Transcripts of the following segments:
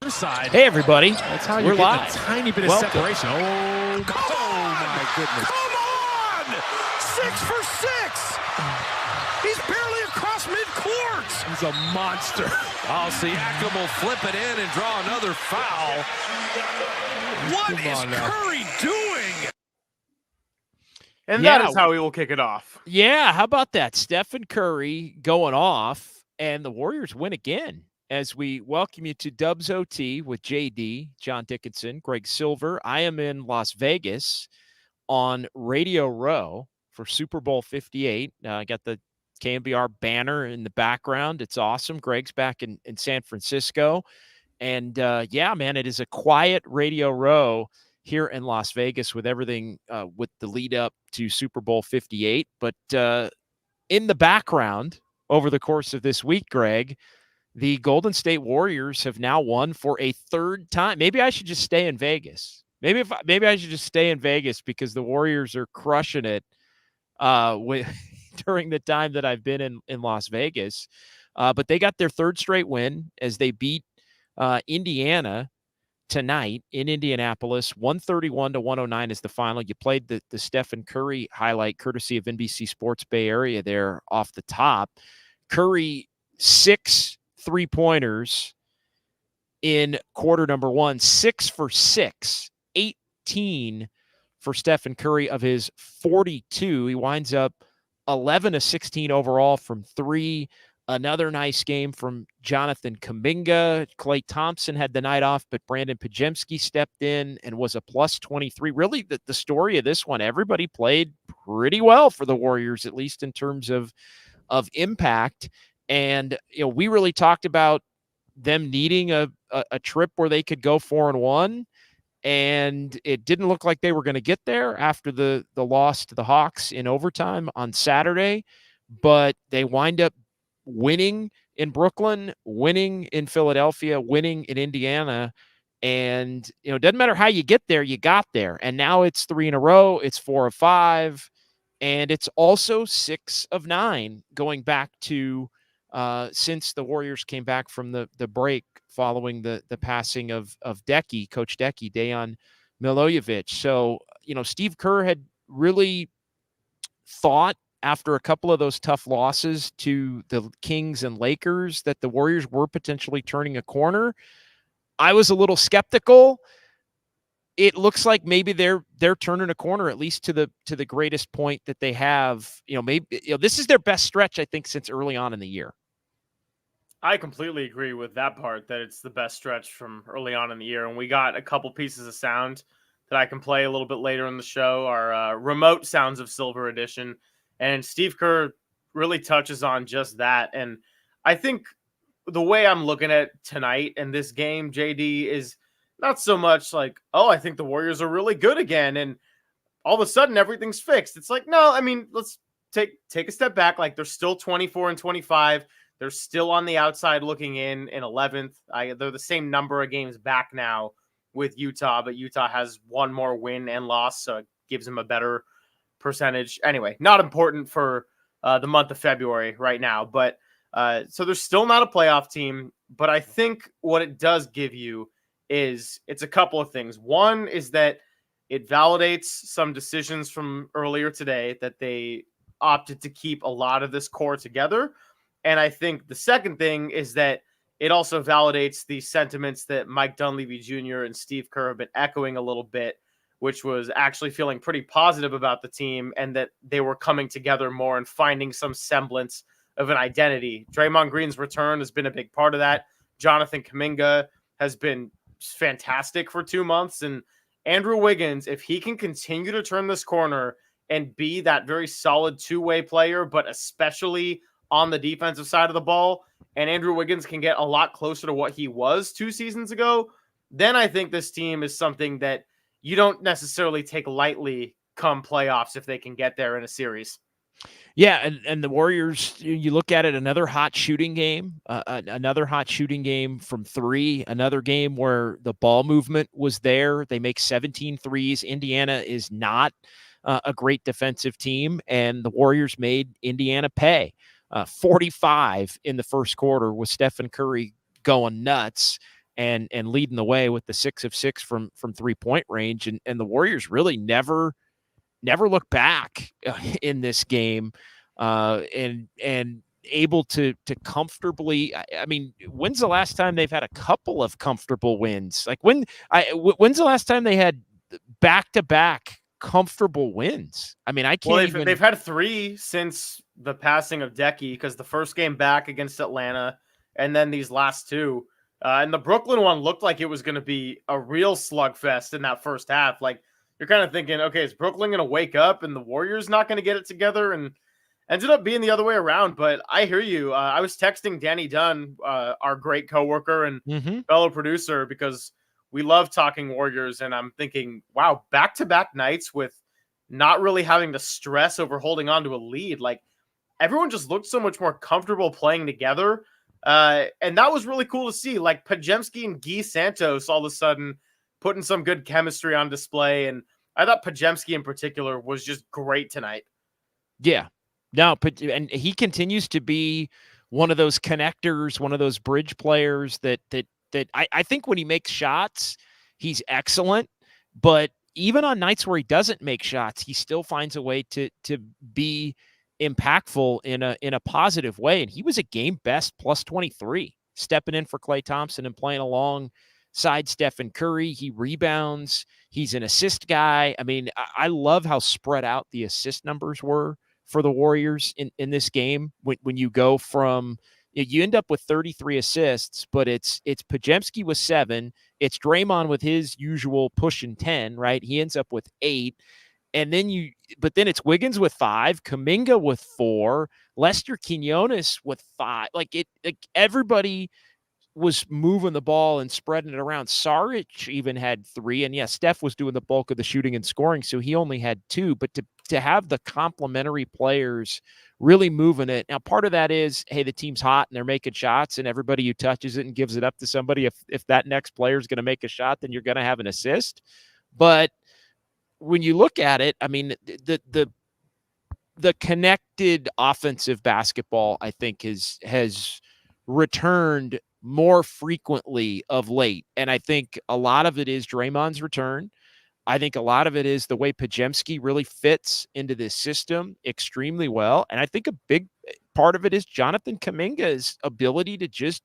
Side. Hey, everybody. That's how we're live. A tiny bit of separation. Oh, my goodness. Come on! 6 for 6! He's barely across midcourt. He's a monster. Oh, Siakam will flip it in and draw another foul. What is Curry doing? And that is how we will kick it off. Yeah, how about that? Stephen Curry going off, and the Warriors win again. As we welcome you to Dubs OT with JD, John Dickinson, Greg Silver. I am in Las Vegas on Radio Row for Super Bowl 58. I got the KNBR banner in the background. It's awesome. Greg's back in San Francisco. And yeah, man, it is a quiet Radio Row here in Las Vegas with everything with the lead up to Super Bowl 58. But in the background over the course of this week, Greg, the Golden State Warriors have now won for a third time. Maybe I should just stay in Vegas. Maybe I should just stay in Vegas because the Warriors are crushing it during the time that I've been in Las Vegas. But they got their third straight win as they beat Indiana tonight in Indianapolis. 131-109 is the final. You played the Stephen Curry highlight courtesy of NBC Sports Bay Area there off the top. Curry, 6 3-pointers in quarter number 1, 6 for 6, 18 for Stephen Curry of his 42. He winds up 11 of 16 overall from 3. Another nice game from Jonathan Kaminga. Klay Thompson had the night off, but Brandon Pajemski stepped in and was a plus 23. Really, the story of this one, everybody played pretty well for the Warriors, at least in terms of impact. And, we really talked about them needing a trip where they could go 4-1. And it didn't look like they were going to get there after the loss to the Hawks in overtime on Saturday. But they wind up winning in Brooklyn, winning in Philadelphia, winning in Indiana. And, it doesn't matter how you get there, you got there. And now it's 3 in a row. It's 4 of 5. And it's also 6 of 9 going back to since the Warriors came back from the break following the passing of Decky, Coach Decky, Dejan Milojevic. So, Steve Kerr had really thought after a couple of those tough losses to the Kings and Lakers that the Warriors were potentially turning a corner. I was a little skeptical. It looks like maybe they're turning a corner, at least to the greatest point that they have. Maybe this is their best stretch, I think, since early on in the year. I completely agree with that part, that it's the best stretch from early on in the year. And we got a couple pieces of sound that I can play a little bit later in the show, our remote Sounds of Silver edition. And Steve Kerr really touches on just that. And I think the way I'm looking at tonight and this game, JD, is not so much like, oh, I think the Warriors are really good again, and all of a sudden everything's fixed. It's like, no, I mean, let's take a step back. Like, they're still 24-25. They're still on the outside looking in 11th. They're the same number of games back now with Utah, but Utah has one more win and loss, so it gives them a better percentage. Anyway, not important for the month of February right now. But so they're still not a playoff team. But I think what it does give you is it's a couple of things. One is that it validates some decisions from earlier today that they opted to keep a lot of this core together. And I think the second thing is that it also validates the sentiments that Mike Dunleavy Jr. and Steve Kerr have been echoing a little bit, which was actually feeling pretty positive about the team and that they were coming together more and finding some semblance of an identity. Draymond Green's return has been a big part of that. Jonathan Kaminga has been fantastic for 2 months. And Andrew Wiggins, if he can continue to turn this corner and be that very solid two-way player, but especially on the defensive side of the ball, and Andrew Wiggins can get a lot closer to what he was 2 seasons ago, then I think this team is something that you don't necessarily take lightly come playoffs if they can get there in a series. Yeah, and the Warriors, you look at it, another hot shooting game from 3, another game where the ball movement was there. They make 17 threes. Indiana is not a great defensive team, and the Warriors made Indiana pay. 45 in the first quarter with Stephen Curry going nuts. and leading the way with the 6 of 6 from 3-point range. And the Warriors really never look back in this game, and able to comfortably. I mean, when's the last time they've had a couple of comfortable wins? Like when's the last time they had back-to-back comfortable wins? I mean, I can't they've had 3 since the passing of Decky, because the first game back against Atlanta, and then these last 2. And the Brooklyn one looked like it was going to be a real slugfest in that first half. Like, you're kind of thinking, okay, is Brooklyn going to wake up and the Warriors not going to get it together? And ended up being the other way around. But I hear you. I was texting Danny Dunn, our great coworker and fellow producer, because we love talking Warriors. And I'm thinking, wow, back-to-back nights with not really having to stress over holding on to a lead. Like, everyone just looked so much more comfortable playing together. And that was really cool to see. Like, Podziemski and Guy Santos all of a sudden putting some good chemistry on display. And I thought Podziemski in particular was just great tonight. Yeah. No, and he continues to be one of those connectors, one of those bridge players that I think when he makes shots, he's excellent. But even on nights where he doesn't make shots, he still finds a way to be impactful in a positive way. And he was a game best plus 23, stepping in for Klay Thompson and playing alongside Stephen Curry. He rebounds. He's an assist guy. I mean, I love how spread out the assist numbers were for the Warriors in this game. When you go from, you end up with 33 assists, but it's Podziemski with 7. It's Draymond with his usual pushing 10, right? He ends up with 8. And then then it's Wiggins with 5, Kaminga with 4, Lester Quinones with 5. Like everybody was moving the ball and spreading it around. Saric even had 3, and Steph was doing the bulk of the shooting and scoring, so he only had 2. But to have the complementary players really moving it. Now, part of that is, hey, the team's hot and they're making shots, and everybody who touches it and gives it up to somebody, if that next player is going to make a shot, then you're going to have an assist. But when you look at it, I mean, the connected offensive basketball, I think, has returned more frequently of late. And I think a lot of it is Draymond's return. I think a lot of it is the way Podziemski really fits into this system extremely well. And I think a big part of it is Jonathan Kuminga's ability to just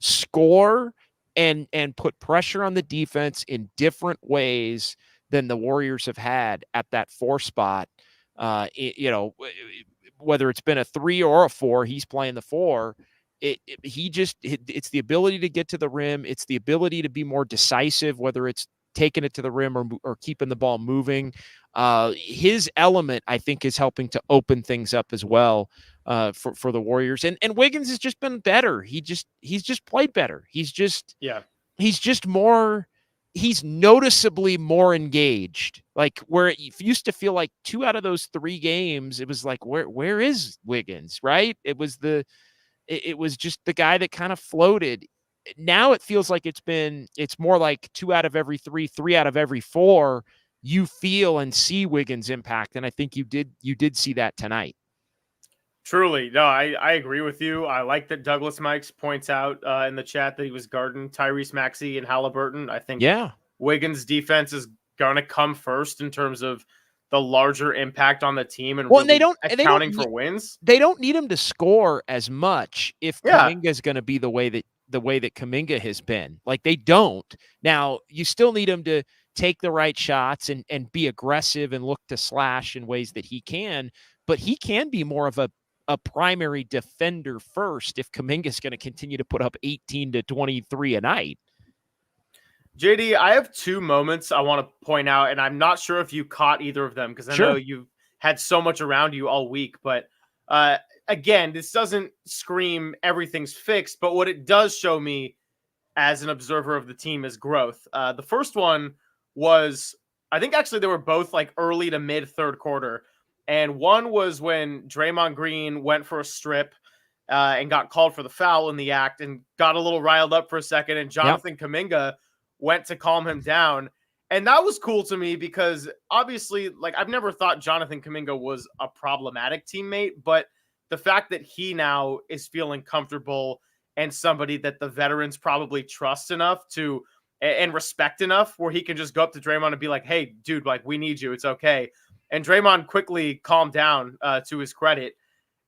score and put pressure on the defense in different ways than the Warriors have had at that 4 spot. Whether it's been a 3 or a 4, he's playing the 4. It's the ability to get to the rim. It's the ability to be more decisive, whether it's taking it to the rim or keeping the ball moving. His element, I think, is helping to open things up as well for the Warriors. And Wiggins has just been better. He's just played better. He's noticeably more engaged. Like, where it used to feel like 2 out of those 3 games, it was like, where is Wiggins, right? It was just the guy that kind of floated. Now it feels like it's more like 2 out of every 3, 3 out of every 4, you feel and see Wiggins' impact. And I think you did see that tonight. Truly. No, I agree with you. I like that Douglas Mikes points out in the chat that he was guarding Tyrese Maxey and Halliburton. I think Wiggins' defense is going to come first in terms of the larger impact on the team and accounting for wins. They don't need him to score as much if Kuminga is going to be the way that Kaminga has been. Like, they don't. Now, you still need him to take the right shots and be aggressive and look to slash in ways that he can, but he can be more of a primary defender first if Kuminga is going to continue to put up 18 to 23 a night. JD, I have 2 moments I want to point out, and I'm not sure if you caught either of them because I know you've had so much around you all week. But again, this doesn't scream everything's fixed, but what it does show me as an observer of the team is growth. The first one was, I think actually they were both like early to mid 3rd quarter. And one was when Draymond Green went for a strip and got called for the foul in the act and got a little riled up for a second. And Jonathan Kuminga went to calm him down. And that was cool to me because obviously, like, I've never thought Jonathan Kuminga was a problematic teammate, but the fact that he now is feeling comfortable and somebody that the veterans probably trust enough to and respect enough where he can just go up to Draymond and be like, hey, dude, like, we need you. It's okay. And Draymond quickly calmed down, to his credit.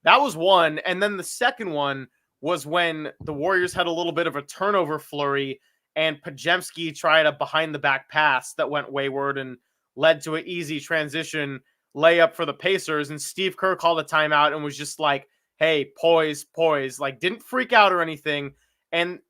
That was one. And then the second one was when the Warriors had a little bit of a turnover flurry and Podziemski tried a behind the back pass that went wayward and led to an easy transition layup for the Pacers. And Steve Kerr called a timeout and was just like, hey, poise, like, didn't freak out or anything. And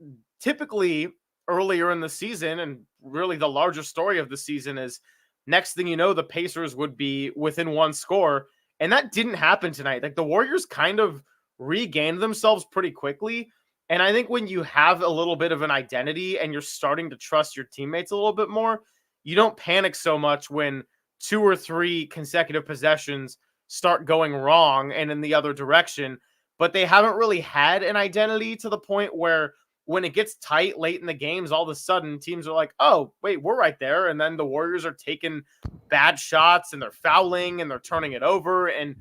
typically earlier in the season, and really the larger story of the season, is next thing you know, the Pacers would be within one score. And that didn't happen tonight. Like, the Warriors kind of regained themselves pretty quickly. And I think when you have a little bit of an identity and you're starting to trust your teammates a little bit more, you don't panic so much when 2 or 3 consecutive possessions start going wrong and in the other direction. But they haven't really had an identity to the point where when it gets tight late in the games, all of a sudden teams are like, oh, wait, we're right there. And then the Warriors are taking bad shots and they're fouling and they're turning it over. And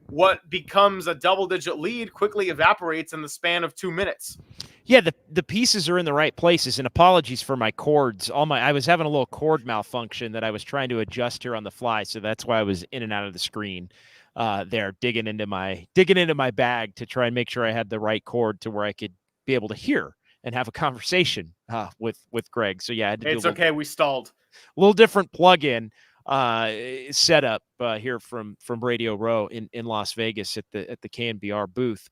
what becomes a double-digit lead quickly evaporates in the span of 2 minutes. Yeah, the pieces are in the right places. And apologies for my cords. I was having a little cord malfunction that I was trying to adjust here on the fly, so that's why I was in and out of the screen. There, digging into my bag to try and make sure I had the right cord to where I could be able to hear and have a conversation with Greg. So yeah, I had to it's okay. We stalled. A little different plug-in setup here from Radio Row in Las Vegas at the KNBR booth.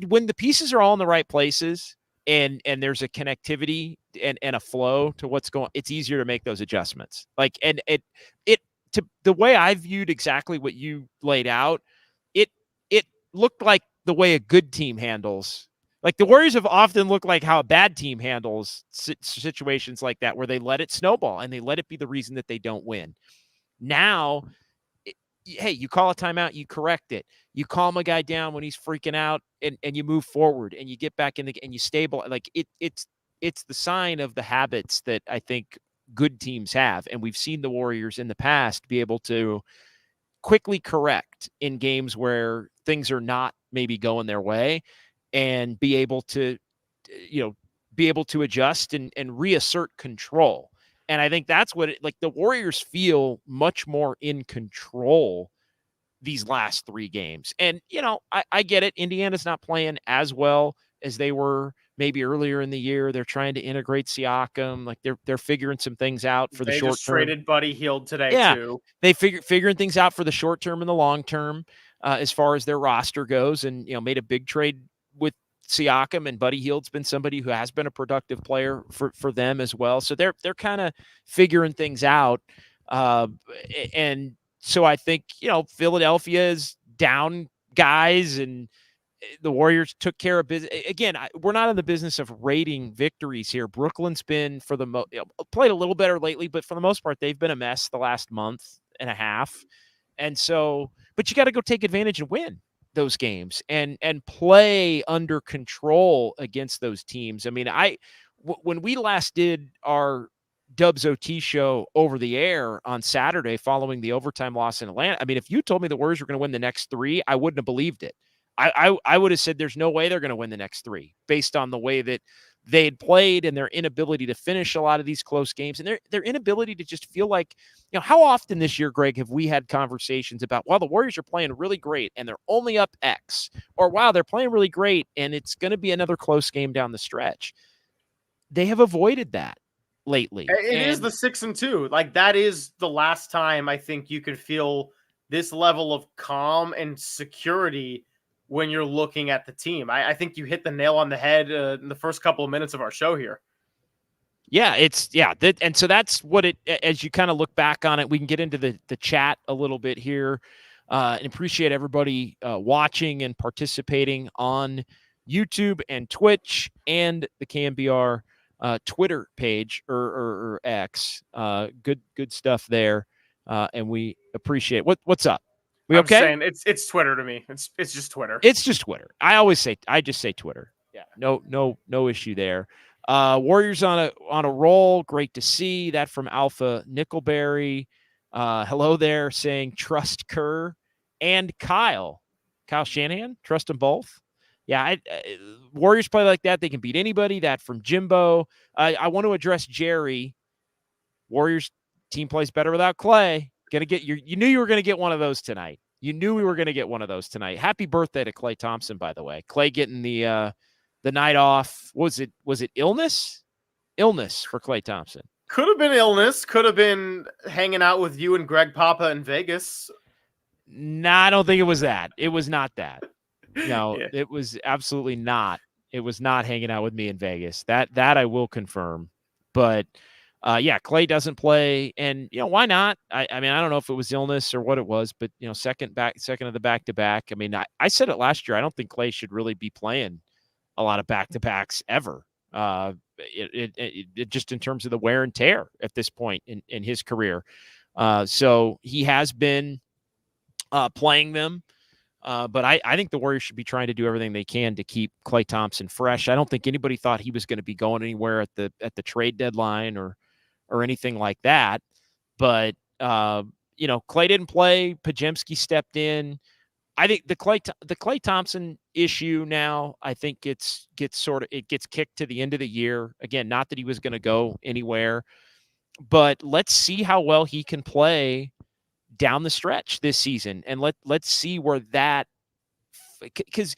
When the pieces are all in the right places and there's a connectivity and a flow to what's going, it's easier to make those adjustments. Like, and it to the way I viewed exactly what you laid out, it looked like the way a good team handles. Like, the Warriors have often looked like how a bad team handles situations like that, where they let it snowball and they let it be the reason that they don't win. Now, hey, you call a timeout, you correct it. You calm a guy down when he's freaking out and you move forward and you get back in and you stabilize. Like, it's the sign of the habits that I think good teams have. And we've seen the Warriors in the past be able to quickly correct in games where things are not maybe going their way, and be able to adjust and reassert control. And I think that's what the Warriors feel much more in control these last 3 games. And, I get it. Indiana's not playing as well as they were maybe earlier in the year. They're trying to integrate Siakam. Like, they're figuring some things out for the short term. They just traded Buddy Hield today too. They figuring things out for the short term and the long term as far as their roster goes, and, made a big trade with Siakam, and Buddy Hield's been somebody who has been a productive player for them as well. So they're kind of figuring things out. And so I think, Philadelphia is down guys, and the Warriors took care of business. Again, we're not in the business of rating victories here. Brooklyn's been played a little better lately, but for the most part, they've been a mess the last month and a half. And so, but you got to go take advantage and win those games and play under control against those teams. I mean, when we last did our Dubs OT show over the air on Saturday following the overtime loss in Atlanta, I mean, if you told me the Warriors were going to win the next 3, I wouldn't have believed it. I would have said there's no way they're going to win the next 3 based on the way that they had played and their inability to finish a lot of these close games, and their inability to just feel like, how often this year, Greg, have we had conversations about, wow, the Warriors are playing really great and they're only up X, or wow, they're playing really great and it's going to be another close game down the stretch. They have avoided that lately. It is the 6-2. Like, that is the last time I think you can feel this level of calm and security when you're looking at the team. I think you hit the nail on the head in the first couple of minutes of our show here. Yeah, and so that's what it, as you kind of look back on it, we can get into the chat a little bit here, and appreciate everybody watching and participating on YouTube and Twitch and the KNBR Twitter page or X. Good stuff there, and we appreciate what's up. We okay? I'm saying it's Twitter to me. It's just Twitter. It's just Twitter. I just say Twitter. Yeah. No issue there. Warriors on a roll. Great to see that from Alpha Nickelberry. Hello there, saying trust Kerr and Kyle Shanahan. Trust them both. Yeah, Warriors play like that. They can beat anybody. That from Jimbo. I want to address Jerry. Warriors team plays better without Klay. You knew you were going to get one of those tonight. You knew we were going to get one of those tonight. Happy birthday to Klay Thompson, by the way. Klay getting the night off. Was it illness? Illness for Klay Thompson. Could have been illness. Could have been hanging out with you and Greg Papa in Vegas. Nah, I don't think it was that. It was not that. No, Yeah. It was absolutely not. It was not hanging out with me in Vegas. That I will confirm. But Klay doesn't play, and why not? I mean, I don't know if it was illness or what it was, but second of the back-to-back. I mean, I said it last year. I don't think Klay should really be playing a lot of back-to-backs ever. It just in terms of the wear and tear at this point in his career. So he has been playing them. But I think the Warriors should be trying to do everything they can to keep Klay Thompson fresh. I don't think anybody thought he was going to be going anywhere at the trade deadline or anything like that. But Klay didn't play. Podziemski stepped in. I think the Klay Thompson issue now, I think it gets kicked to the end of the year. Again, not that he was going to go anywhere, but let's see how well he can play down the stretch this season. And let's see where that, because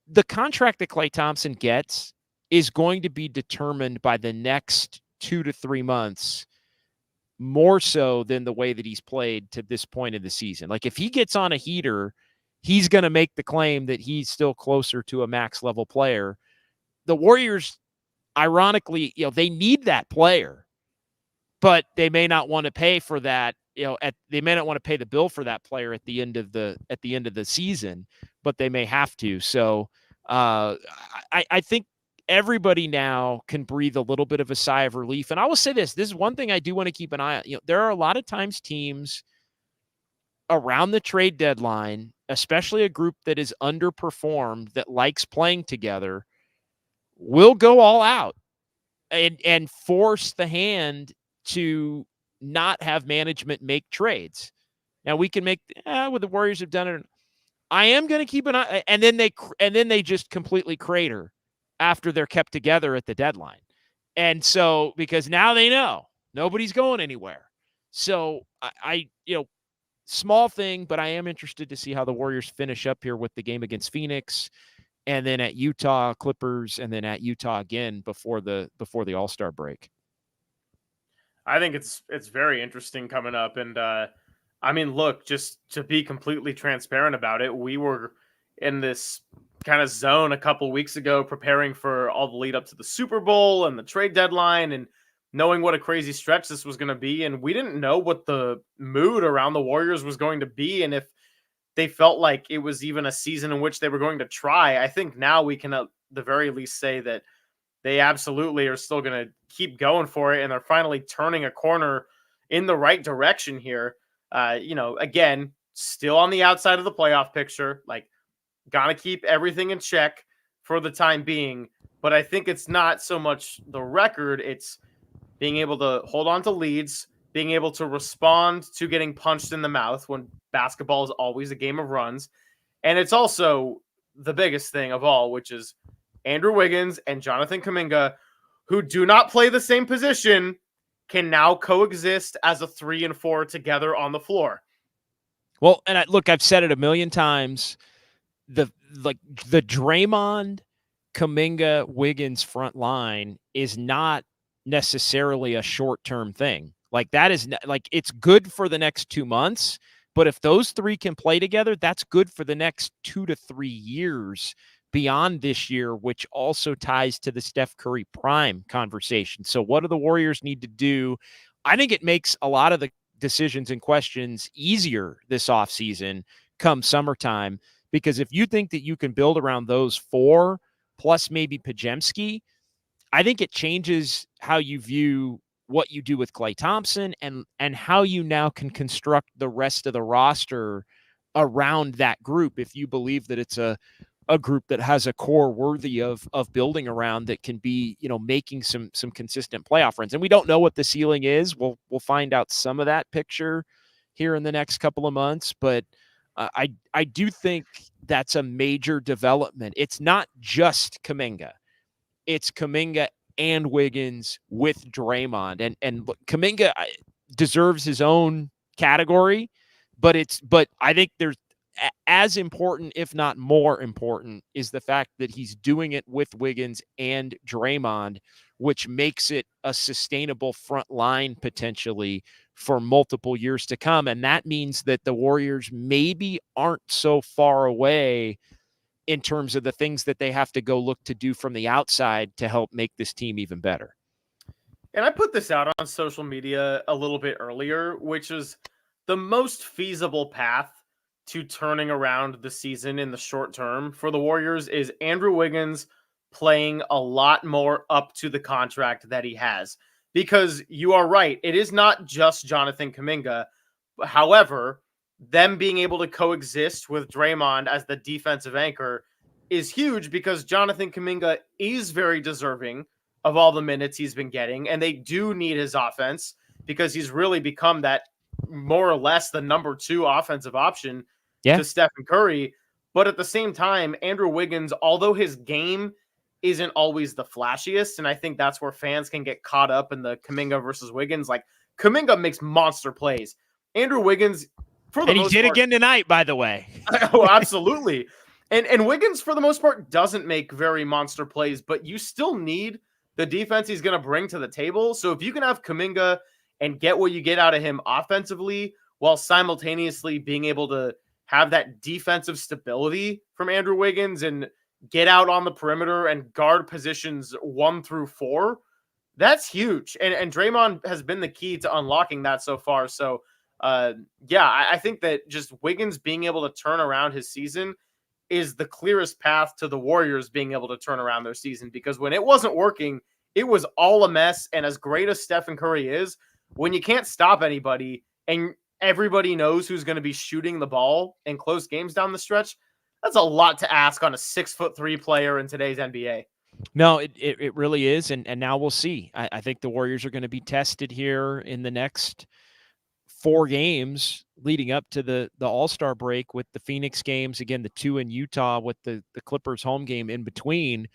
the contract that Klay Thompson gets is going to be determined by the next 2 to 3 months, more so than the way that he's played to this point in the season. Like if he gets on a heater, he's going to make the claim that he's still closer to a max level player. The Warriors, ironically, they need that player, but they may not want to pay for that. They may not want to pay the bill for that player at the end of the season, but they may have to. So I think everybody now can breathe a little bit of a sigh of relief. And I will say this is one thing I do want to keep an eye on. There are a lot of times teams around the trade deadline, especially a group that is underperformed, that likes playing together, will go all out and force the hand to not have management make trades. Now we can make what the Warriors have done it. I am going to keep an eye, and then they just completely crater after they're kept together at the deadline. And so, because now they know nobody's going anywhere. So I small thing, but I am interested to see how the Warriors finish up here with the game against Phoenix, and then at Utah, Clippers, and then at Utah again before the All-Star break. I think it's very interesting coming up. And I mean, look, just to be completely transparent about it, we were in this kind of zone a couple weeks ago preparing for all the lead up to the Super Bowl and the trade deadline and knowing what a crazy stretch this was going to be. And we didn't know what the mood around the Warriors was going to be and if they felt like it was even a season in which they were going to try. I think now we can at the very least say that they absolutely are still going to keep going for it, and they're finally turning a corner in the right direction here. Again, still on the outside of the playoff picture, like gotta keep everything in check for the time being. But I think it's not so much the record, it's being able to hold on to leads, being able to respond to getting punched in the mouth when basketball is always a game of runs. And it's also the biggest thing of all, which is Andrew Wiggins and Jonathan Kaminga, who do not play the same position, can now coexist as a 3 and 4 together on the floor. Well, and I've said it a million times. The Draymond, Kaminga, Wiggins front line is not necessarily a short-term thing. Like that is it's good for the next 2 months, but if those three can play together, that's good for the next 2 to 3 years beyond this year, which also ties to the Steph Curry prime conversation. So what do the Warriors need to do? I think it makes a lot of the decisions and questions easier this offseason come summertime, because if you think that you can build around those four plus maybe Podziemski, I think it changes how you view what you do with Klay Thompson and how you now can construct the rest of the roster around that group. If you believe that it's a group that has a core worthy of building around, that can be, making some consistent playoff runs. And we don't know what the ceiling is. We'll find out some of that picture here in the next couple of months, but I do think that's a major development. It's not just Kaminga. It's Kaminga and Wiggins with Draymond. And look, Kaminga deserves his own category, but I think there's as important, if not more important, is the fact that he's doing it with Wiggins and Draymond, which makes it a sustainable front line potentially for multiple years to come. And that means that the Warriors maybe aren't so far away in terms of the things that they have to go look to do from the outside to help make this team even better. And I put this out on social media a little bit earlier, which is the most feasible path to turning around the season in the short term for the Warriors is Andrew Wiggins playing a lot more up to the contract that he has. Because you are right, it is not just Jonathan Kaminga. However, them being able to coexist with Draymond as the defensive anchor is huge because Jonathan Kaminga is very deserving of all the minutes he's been getting, and they do need his offense because he's really become that more or less the number 2 offensive option to Stephen Curry. But at the same time, Andrew Wiggins, although his game isn't always the flashiest, and I think that's where fans can get caught up in the Kaminga versus Wiggins. Like, Kaminga makes monster plays. Andrew Wiggins, for the most part... And he did again tonight, by the way. Oh, absolutely. And Wiggins, for the most part, doesn't make very monster plays, but you still need the defense he's going to bring to the table. So if you can have Kaminga and get what you get out of him offensively while simultaneously being able to have that defensive stability from Andrew Wiggins and get out on the perimeter and guard positions 1 through 4, that's huge. And Draymond has been the key to unlocking that so far. So, I think that just Wiggins being able to turn around his season is the clearest path to the Warriors being able to turn around their season, because when it wasn't working, it was all a mess. And as great as Stephen Curry is, when you can't stop anybody and everybody knows who's going to be shooting the ball in close games down the stretch, that's a lot to ask on a 6'3" player in today's NBA. No, it really is. And now we'll see. I think the Warriors are going to be tested here in the next 4 games leading up to the All-Star break, with the Phoenix games, again, the 2 in Utah, with the Clippers home game in between.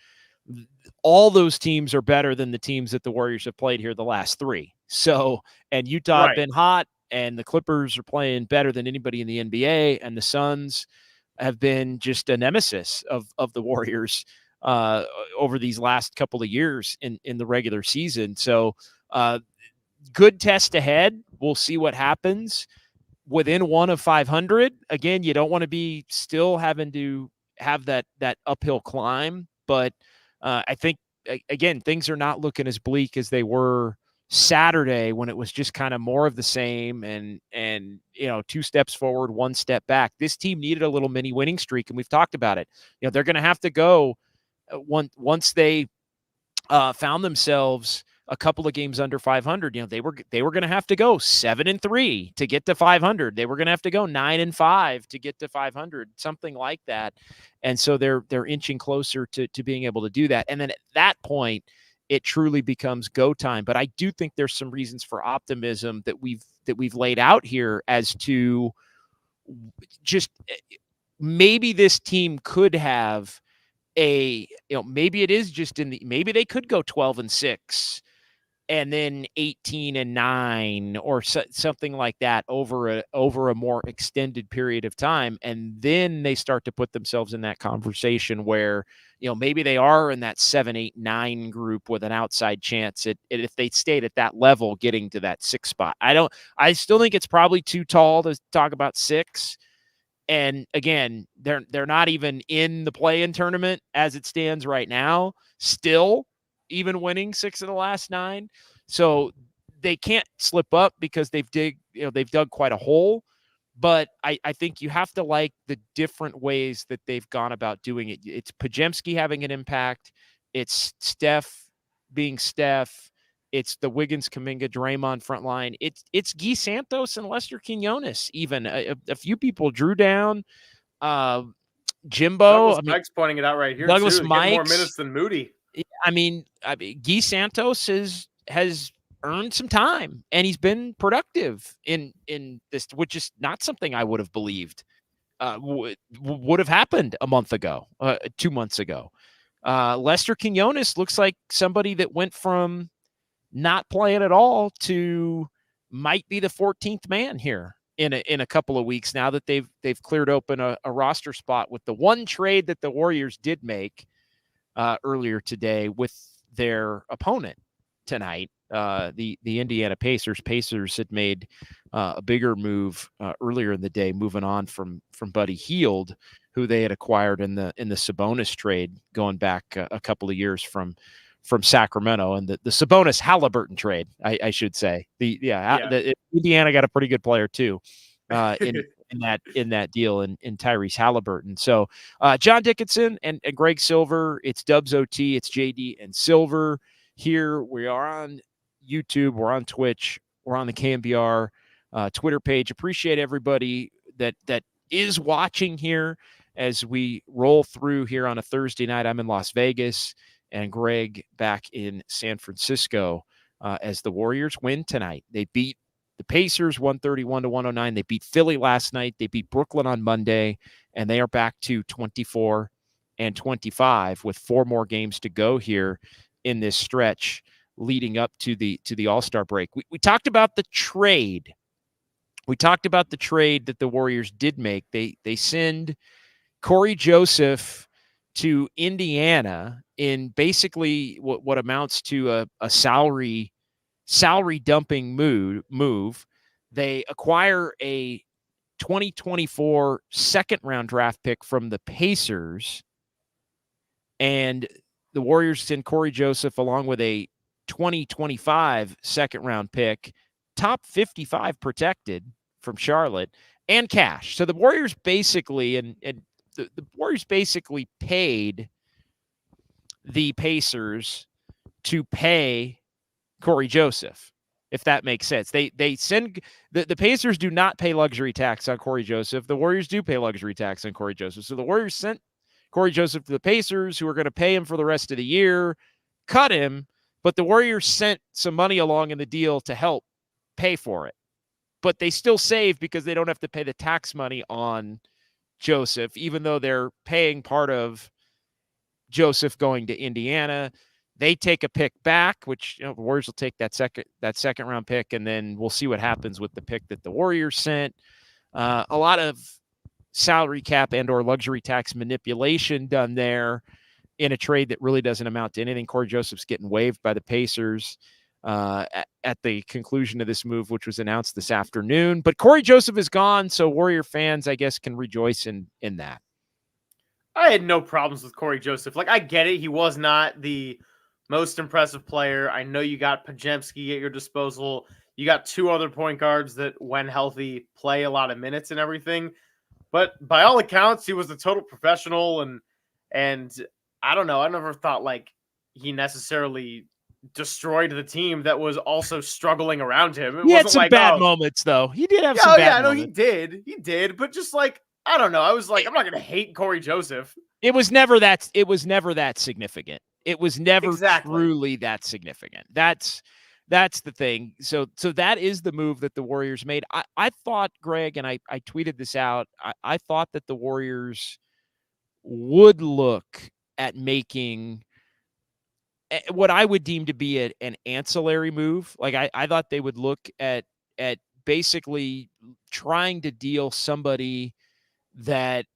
All those teams are better than the teams that the Warriors have played here the last 3. So, and Utah have been hot, and the Clippers are playing better than anybody in the NBA, and the Suns have been just a nemesis of the Warriors over these last couple of years in the regular season. So, good test ahead. We'll see what happens. Within 1 of 500, again, you don't want to be still having to have that uphill climb. But I think, again, things are not looking as bleak as they were Saturday, when it was just kind of more of the same and 2 steps forward, 1 step back. This team needed a little mini winning streak, and we've talked about it. They're going to have to go once they found themselves a couple of games under 500. They were going to have to go 7-3 to get to 500. They were going to have to go 9-5 to get to 500, something like that. And so they're inching closer to being able to do that. And then at that point, it truly becomes go time. But I do think there's some reasons for optimism that we've laid out here as to just maybe this team could have maybe it is just maybe they could go 12-6 and then 18-9 or something like that over a more extended period of time. And then they start to put themselves in that conversation where, maybe they are in that 7, 8, 9 group with an outside chance at if they stayed at that level, getting to that 6 spot. I still think it's probably too tall to talk about 6. And again, they're not even in the play-in tournament as it stands right now, still, even winning 6 of the last 9. So they can't slip up because they've dug quite a hole. But I think you have to like the different ways that they've gone about doing it. It's Podziemski having an impact. It's Steph being Steph. It's the Wiggins, Kaminga, Draymond front line. It's Guy Santos and Lester Quinones. Even a few people, Drew Down, Jimbo. Mike's pointing it out right here. Douglas too. Mike's more minutes than Moody. I mean, Guy Santos has earned some time, and he's been productive in this, which is not something I would have believed would have happened a month ago, 2 months ago. Lester Quinones looks like somebody that went from not playing at all to might be the 14th man here in a couple of weeks now that they've cleared open a roster spot with the one trade that the Warriors did make earlier today with their opponent tonight, the Indiana Pacers. Pacers had made a bigger move earlier in the day, moving on from Buddy Hield, who they had acquired in the Sabonis trade going back a couple of years from Sacramento, and the Sabonis Halliburton trade, I should say. Indiana got a pretty good player too in that deal in Tyrese Halliburton. So John Dickinson and Greg Silver, it's Dubs OT, it's JD and Silver. Here we are on YouTube, we're on Twitch, we're on the KNBR Twitter page. Appreciate everybody that is watching here as we roll through here on a Thursday night. I'm in Las Vegas, and Greg back in San Francisco as the Warriors win tonight. They beat the Pacers 131-109. They beat Philly last night. They beat Brooklyn on Monday, and they are back to 24-25 with 4 more games to go here in this stretch leading up to the All-Star break. We talked about the trade. We talked about the trade that the Warriors did make. They send Corey Joseph to Indiana in basically what amounts to a salary dumping move. They acquire a 2024 second round draft pick from the Pacers, and the Warriors send Corey Joseph along with a 2025 second round pick, top 55 protected from Charlotte, and cash. So the Warriors basically the Warriors basically paid the Pacers to pay Corey Joseph, if that makes sense. They send the Pacers do not pay luxury tax on Corey Joseph. The Warriors do pay luxury tax on Corey Joseph. So the Warriors sent Corey Joseph to the Pacers, who are going to pay him for the rest of the year, cut him, but the Warriors sent some money along in the deal to help pay for it. But they still save because they don't have to pay the tax money on Joseph, even though they're paying part of Joseph going to Indiana. They take a pick back, which the Warriors will take that second round pick, and then we'll see what happens with the pick that the Warriors sent. A lot of salary cap and or luxury tax manipulation done there in a trade that really doesn't amount to anything. Corey Joseph's getting waived by the Pacers at the conclusion of this move, which was announced this afternoon. But Corey Joseph is gone, so Warrior fans, I guess, can rejoice in that. I had no problems with Corey Joseph. Like, I get it. He was not the most impressive player. I know you got Podziemski at your disposal. You got 2 other point guards that, when healthy, play a lot of minutes and everything. But by all accounts, he was a total professional. And I don't know. I never thought like he necessarily destroyed the team that was also struggling around him. He had some bad moments, though. He did have some bad moments. He did. But just like, I don't know. I was like, I'm not going to hate Corey Joseph. It was never that significant. It was never truly that significant. That's the thing. So that is the move that the Warriors made. I thought, Greg, and I tweeted this out, I thought that the Warriors would look at making what I would deem to be an ancillary move. Like I thought they would look at basically trying to deal somebody that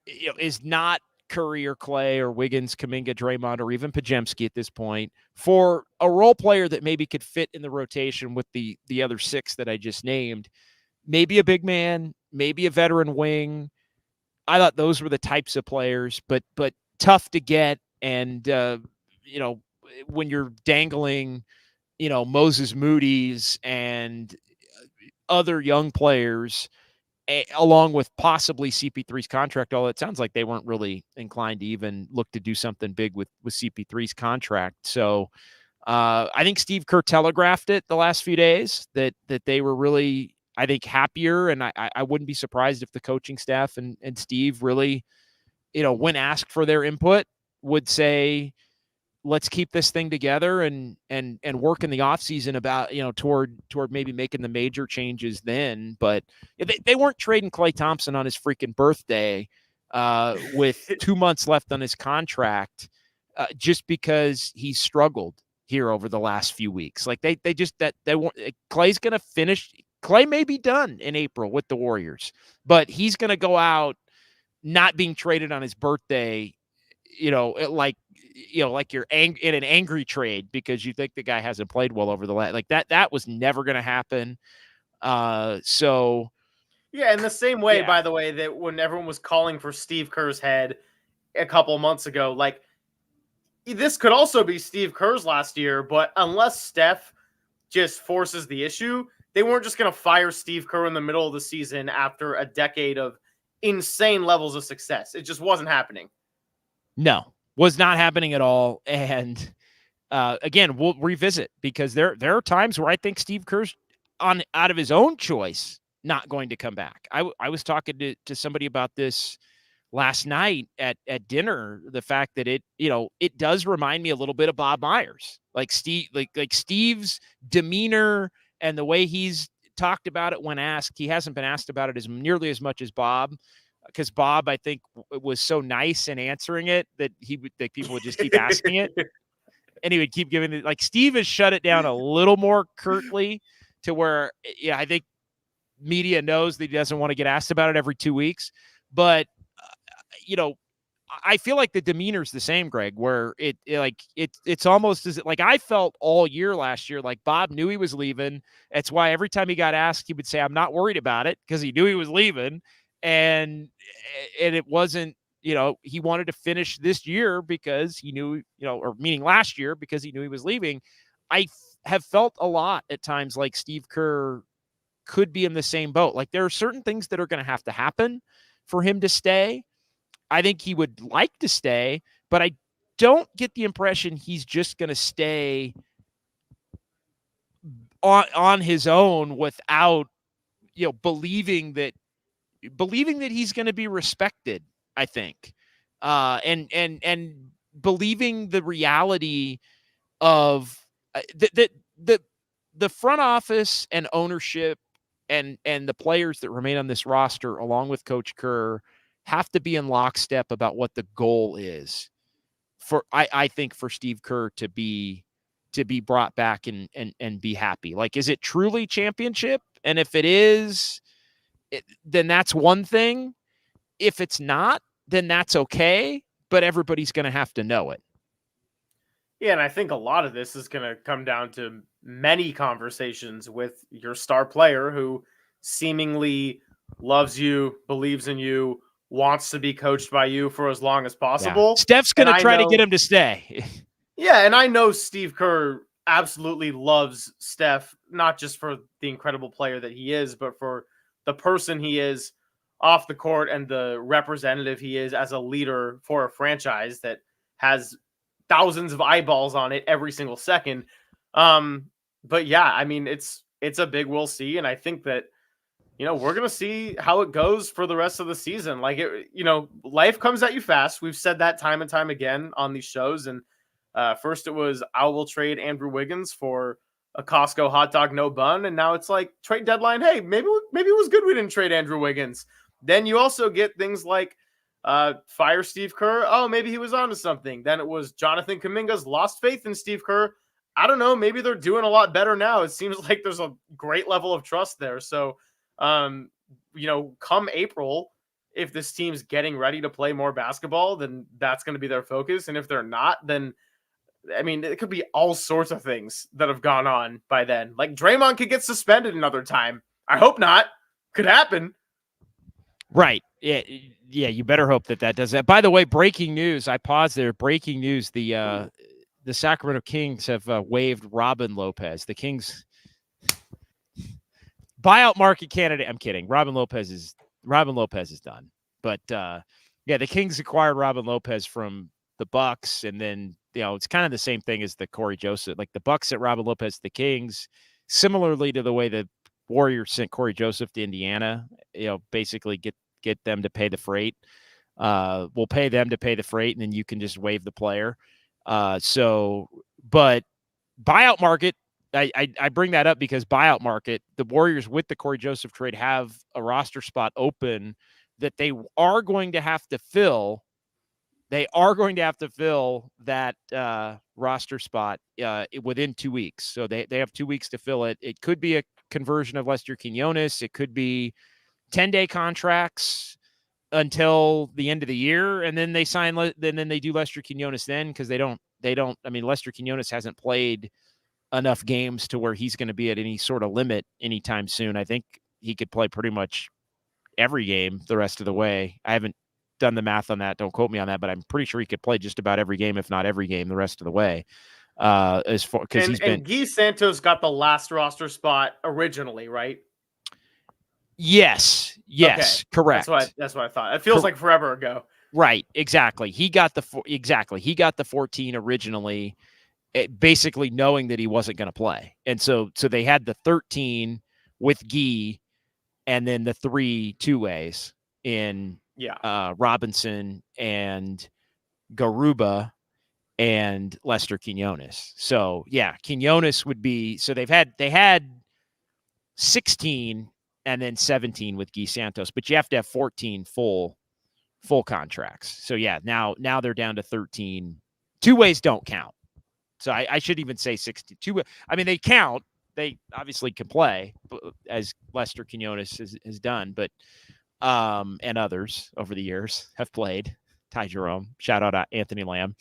is not Curry or Klay or Wiggins, Kaminga, Draymond, or even Podziemski at this point, for a role player that maybe could fit in the rotation with the other 6 that I just named. Maybe a big man, maybe a veteran wing. I thought those were the types of players, but tough to get. And, when you're dangling, Moses Moody's and other young players, along with possibly CP3's contract, although it sounds like they weren't really inclined to even look to do something big with CP3's contract. So I think Steve Kerr telegraphed it the last few days that they were really, I think, happier. And I wouldn't be surprised if the coaching staff and Steve really, when asked for their input, would say, let's keep this thing together and work in the offseason about, toward maybe making the major changes then. But they weren't trading Klay Thompson on his freaking birthday with 2 months left on his contract just because he struggled here over the last few weeks. Like they weren't. Klay's going to finish. Klay may be done in April with the Warriors, but he's going to go out not being traded on his birthday, like you're in an angry trade because you think the guy hasn't played well over the last, like that was never going to happen. So yeah, in the same way, Yeah. by the way, that when everyone was calling for Steve Kerr's head a couple months ago, like this could also be Steve Kerr's last year, but unless Steph just forces the issue, they weren't just going to fire Steve Kerr in the middle of the season after a decade of insane levels of success. It just wasn't happening. No, was not happening at all. And again, we'll revisit because there are times where I think Steve Kerr's out of his own choice not going to come back. I was talking to somebody about this last night at dinner, the fact that it does remind me a little bit of Bob Myers, like Steve's demeanor and the way he's talked about it when asked. He hasn't been asked about it as nearly as much as Bob, because Bob, I think, was so nice in answering it that people would just keep asking it, and he would keep giving it. Like Steve has shut it down a little more curtly to where, I think media knows that he doesn't want to get asked about it every 2 weeks, but I feel like the demeanor is the same, Greg, where it's almost as like I felt all year last year, like Bob knew he was leaving. That's why every time he got asked, he would say, I'm not worried about it, because he knew he was leaving. And it wasn't, he wanted to finish this year because he knew, or meaning last year because he knew he was leaving. I have felt a lot at times like Steve Kerr could be in the same boat. Like there are certain things that are going to have to happen for him to stay. I think he would like to stay, but I don't get the impression he's just going to stay on his own without, believing that he's going to be respected, I think. And believing the reality of the front office and ownership and the players that remain on this roster, along with Coach Kerr, have to be in lockstep about what the goal is for, I think, for Steve Kerr to be brought back and be happy. Like, is it truly championship? And if it is, then that's one thing. If it's not, then that's okay, but everybody's going to have to know it. Yeah, and I think a lot of this is going to come down to many conversations with your star player who seemingly loves you, believes in you, wants to be coached by you for as long as possible. Yeah. Steph's going to try to get him to stay. Yeah, and I know Steve Kerr absolutely loves Steph, not just for the incredible player that he is, but for the person he is off the court and the representative he is as a leader for a franchise that has thousands of eyeballs on it every single second. But yeah, I mean, it's a big we'll see. And I think that, we're going to see how it goes for the rest of the season. Like, life comes at you fast. We've said that time and time again on these shows. And first it was, I will trade Andrew Wiggins for a Costco hot dog, no bun. And now it's like trade deadline. Hey, maybe it was good we didn't trade Andrew Wiggins. Then you also get things like fire Steve Kerr. Oh, maybe he was onto something. Then it was Jonathan Kaminga's lost faith in Steve Kerr. I don't know. Maybe they're doing a lot better now. It seems like there's a great level of trust there. So, come April, if this team's getting ready to play more basketball, then that's going to be their focus. And if they're not, then, I mean, it could be all sorts of things that have gone on by then. Like Draymond could get suspended another time. I hope not. Could happen. Right. Yeah. You better hope that does that. By the way, breaking news. I paused there. Breaking news. The Sacramento Kings have waived Robin Lopez. The Kings buyout market candidate. I'm kidding. Robin Lopez is done. But the Kings acquired Robin Lopez from the Bucks, and then it's kind of the same thing as the Corey Joseph. Like the Bucks sent Robin Lopez to the Kings, similarly to the way the Warriors sent Corey Joseph to Indiana. Basically get them to pay the freight. We'll pay them to pay the freight, and then you can just waive the player. But buyout market, I bring that up because buyout market, the Warriors with the Corey Joseph trade have a roster spot open that they are going to have to fill. They are going to have to fill that roster spot within 2 weeks. So they have 2 weeks to fill it. It could be a conversion of Lester Quinones. It could be 10-day contracts until the end of the year, and then they sign. Then they do Lester Quinones then, because they don't. I mean, Lester Quinones hasn't played enough games to where he's going to be at any sort of limit anytime soon. I think he could play pretty much every game the rest of the way. I haven't done the math on that. Don't quote me on that, but I'm pretty sure he could play just about every game, if not every game, the rest of the way. As far because he's been. And Guy Santos got the last roster spot originally, right? Yes, Okay. correct. That's what I thought. It feels like forever ago. Right, exactly. He got the 14 originally, basically knowing that he wasn't going to play, and so they had the 13 with Guy, and then the 3 two-ways in Robinson and Garuba and Lester Quinones. So yeah, Quinones would be. So they had 16 and then 17 with Guy Santos, but you have to have 14 full contracts. So yeah, now they're down to 13. Two-ways don't count. So I should even say 62. I mean, they count. They obviously can play, as Lester Quinones has done, but and others over the years have played. Ty Jerome, shout out Anthony Lamb.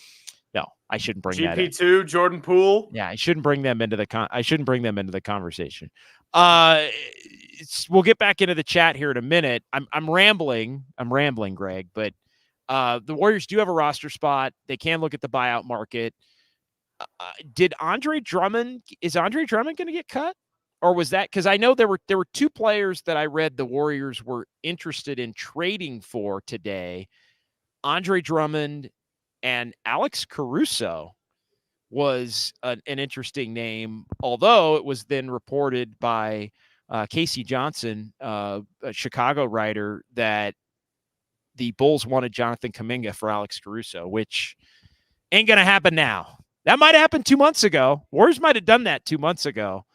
No, I shouldn't bring that in. GP2, Jordan Poole. Yeah, I shouldn't bring them into the conversation. We'll get back into the chat here in a minute. I'm rambling, Greg, but the Warriors do have a roster spot. They can look at the buyout market. Is Andre Drummond going to get cut? Or was that, because I know there were 2 players that I read the Warriors were interested in trading for today. Andre Drummond and Alex Caruso was an interesting name, although it was then reported by Casey Johnson, a Chicago writer, that the Bulls wanted Jonathan Kaminga for Alex Caruso, which ain't going to happen now. That might have happened 2 months ago. Warriors might have done that 2 months ago.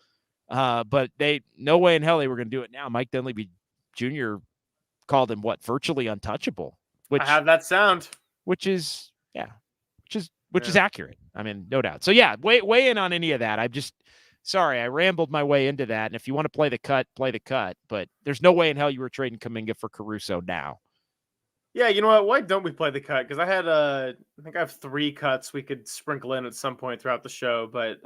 But no way in hell they were going to do it now. Mike Dunleavy Jr. called him virtually untouchable. Which I have that sound. Which is accurate. I mean, no doubt. So yeah, weigh in on any of that. Sorry, I rambled my way into that. And if you want to play the cut, play the cut. But there's no way in hell you were trading Kaminga for Caruso now. Yeah, you know what? Why don't we play the cut? Because I think I have 3 cuts we could sprinkle in at some point throughout the show. But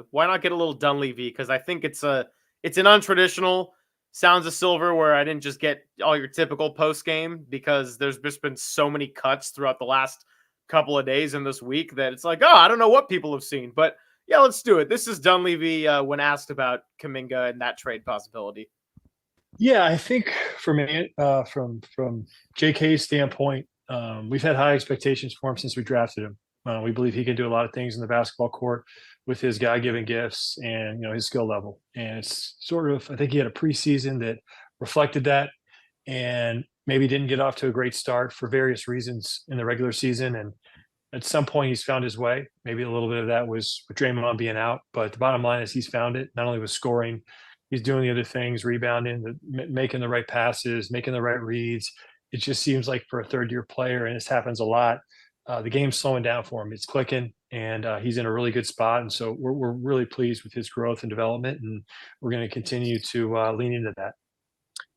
why not get a little Dunleavy? Because I think it's an untraditional Sounds of Silver where I didn't just get all your typical post game, because there's just been so many cuts throughout the last couple of days in this week that it's like, I don't know what people have seen. But yeah, let's do it. This is Dunleavy when asked about Kaminga and that trade possibility. Yeah, I think for me, from JK's standpoint, we've had high expectations for him since we drafted him. We believe he can do a lot of things in the basketball court with his God-given gifts and his skill level. And it's sort of, I think he had a preseason that reflected that, and maybe didn't get off to a great start for various reasons in the regular season. And at some point, he's found his way. Maybe a little bit of that was with Draymond being out, but the bottom line is he's found it. Not only with scoring, he's doing the other things, rebounding, making the right passes, making the right reads. It just seems like for a third-year player, and this happens a lot, the game's slowing down for him. It's clicking, and he's in a really good spot. And so we're really pleased with his growth and development, and we're going to continue to lean into that.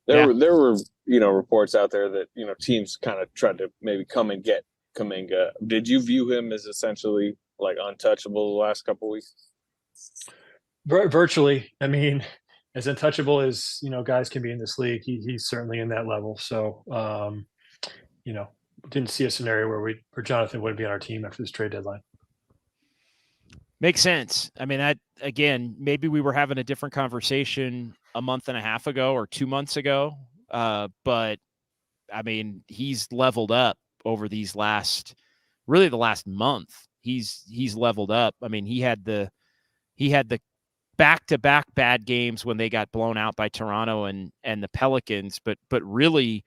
There were reports out there that teams kind of tried to maybe come and get Kaminga. Did you view him as essentially like untouchable the last couple of weeks? Virtually. I mean, as untouchable as guys can be in this league, he's certainly in that level. So didn't see a scenario where Jonathan wouldn't be on our team after this trade deadline. Makes sense. I mean, that again, maybe we were having a different conversation a month and a half ago or 2 months ago. But I mean, he's leveled up over the last month. He's leveled up. I mean, he had the back-to-back bad games when they got blown out by Toronto and the Pelicans, but really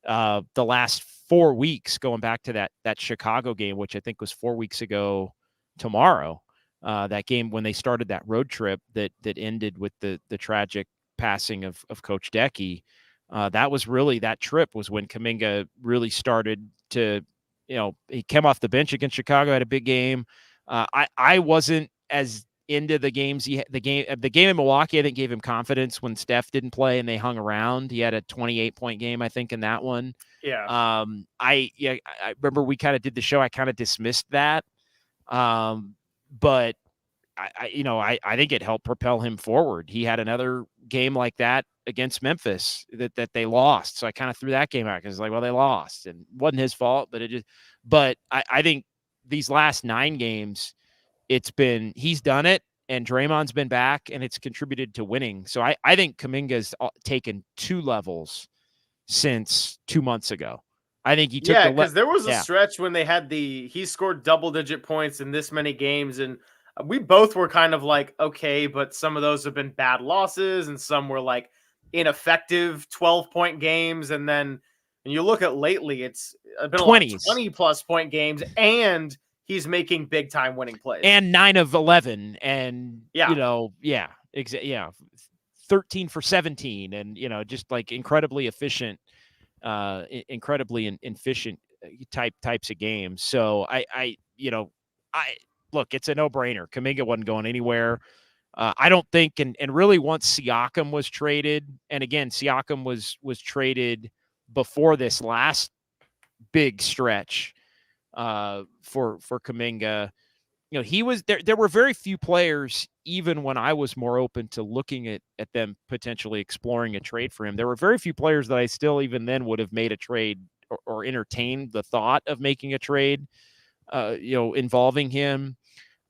the last 4 weeks, going back to that Chicago game, which I think was 4 weeks ago tomorrow. That game when they started that road trip that ended with the tragic passing of Coach Decky. That was really, that trip was when Kaminga really started to, he came off the bench against Chicago, had a big game. I wasn't as into the games. The game in Milwaukee, I think, gave him confidence when Steph didn't play and they hung around. He had a 28-point game, I think, in that one. Yeah. I remember we kind of did the show. I kind of dismissed that. But I think it helped propel him forward. He had another game like that against Memphis that they lost. So I kind of threw that game out because it's like, well, they lost and it wasn't his fault, but I think these last 9 games, he's done it and Draymond's been back and it's contributed to winning. So I think Kaminga's taken 2 levels since 2 months ago. I think he took because there was a stretch when they had he scored double-digit points in this many games, and we both were kind of like, okay, but some of those have been bad losses, and some were like ineffective 12-point games, and then when you look at lately, it's been 20+ point games, and he's making big-time winning plays, and 9 of 11, and 13 for 17, and just like incredibly efficient. Incredibly efficient types of games. So I look, it's a no-brainer. Kaminga wasn't going anywhere. I don't think, and really once Siakam was traded, and again, Siakam was traded before this last big stretch for Kaminga. He was there. There were very few players, even when I was more open to looking at them potentially exploring a trade for him. There were very few players that I still, even then, would have made a trade or entertained the thought of making a trade, involving him.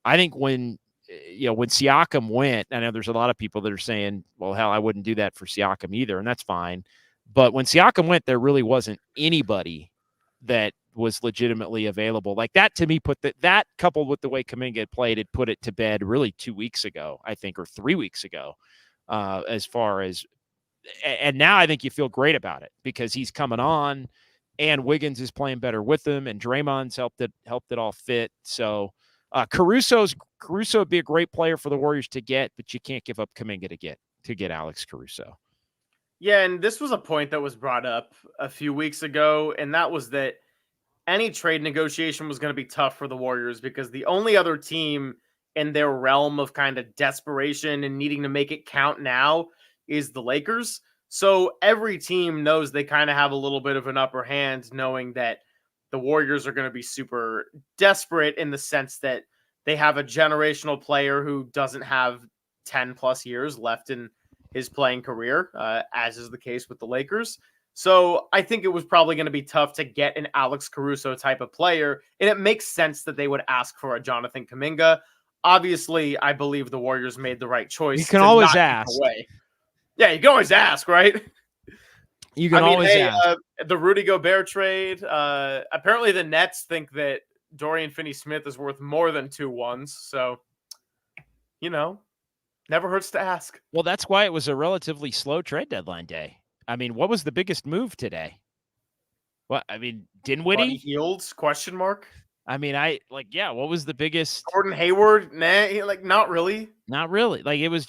I think when Siakam went, I know there's a lot of people that are saying, well, hell, I wouldn't do that for Siakam either, and that's fine. But when Siakam went, there really wasn't anybody that was legitimately available. Like that, to me, that coupled with the way Kaminga had played, it put it to bed really 2 weeks ago, I think, or 3 weeks ago, as far as, and now I think you feel great about it because he's coming on and Wiggins is playing better with him and Draymond's helped it all fit. So Caruso would be a great player for the Warriors to get, but you can't give up Kaminga to get Alex Caruso. Yeah. And this was a point that was brought up a few weeks ago. And that was that any trade negotiation was going to be tough for the Warriors because the only other team in their realm of kind of desperation and needing to make it count now is the Lakers. So every team knows they kind of have a little bit of an upper hand, knowing that the Warriors are going to be super desperate in the sense that they have a generational player who doesn't have 10+ years left in his playing career, as is the case with the Lakers. So I think it was probably going to be tough to get an Alex Caruso type of player, and it makes sense that they would ask for a Jonathan Kaminga. Obviously, I believe the Warriors made the right choice. You can always ask. Yeah, you can always ask, right? You can always ask. The Rudy Gobert trade, apparently the Nets think that Dorian Finney-Smith is worth more than 2 ones. So, never hurts to ask. Well, that's why it was a relatively slow trade deadline day. I mean, what was the biggest move today? Dinwiddie? Yields? Question mark. I mean, what was the biggest? Gordon Hayward? Nah, not really. Not really. Like, it was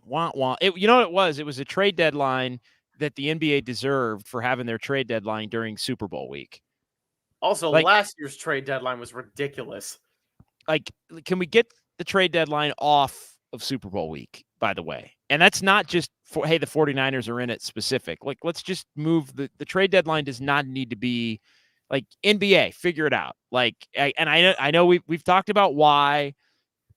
wah-wah. You know what it was? It was a trade deadline that the NBA deserved for having their trade deadline during Super Bowl week. Also, last year's trade deadline was ridiculous. Like, can we get the trade deadline off of Super Bowl week, by the way? And that's not just for, hey, the 49ers are in it specific. Like, let's just move the trade deadline does not need to be like NBA, figure it out. Like, I know we've talked about why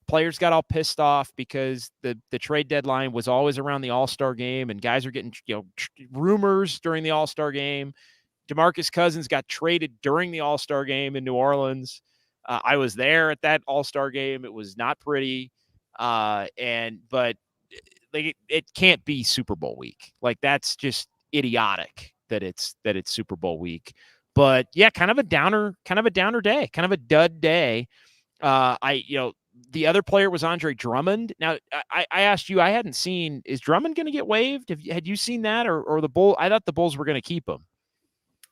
players got all pissed off because the trade deadline was always around the All-Star game and guys are getting, rumors during the All-Star game. DeMarcus Cousins got traded during the All-Star game in New Orleans. I was there at that All-Star game. It was not pretty. But it can't be Super Bowl week. Like, that's just idiotic that it's Super Bowl week. But yeah, kind of a downer day, kind of a dud day. The other player was Andre Drummond. Now, I asked you, I hadn't seen, is Drummond going to get waived? Had you seen that or the Bulls? I thought the Bulls were going to keep him.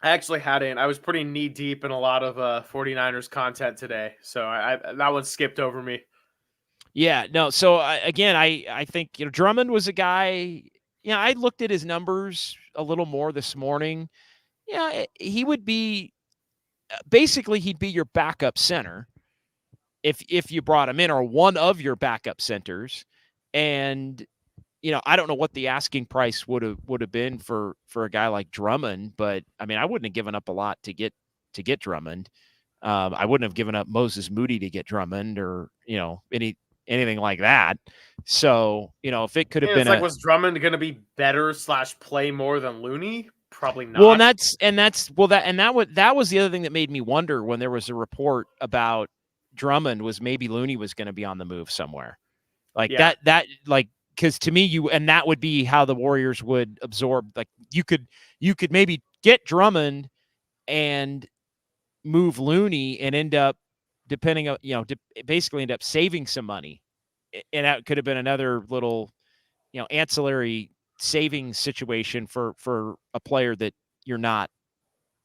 I actually hadn't. I was pretty knee deep in a lot of 49ers content today, so I that one skipped over me. Yeah, no. So I think Drummond was a guy. I looked at his numbers a little more this morning. Yeah, he would be basically he'd be your backup center if you brought him in, or one of your backup centers. And I don't know what the asking price would have been for a guy like Drummond, but I mean, I wouldn't have given up a lot to get Drummond. I wouldn't have given up Moses Moody to get Drummond, or anything like that. So if it could have been was Drummond going to be better / play more than Looney? Probably not. Well, that was the other thing that made me wonder when there was a report about Drummond, was maybe Looney was going to be on the move somewhere. Like that because to me, that would be how the Warriors would absorb. Like you could maybe get Drummond and move Looney and end up basically end up saving some money. And that could have been another little, ancillary saving situation for a player that you're not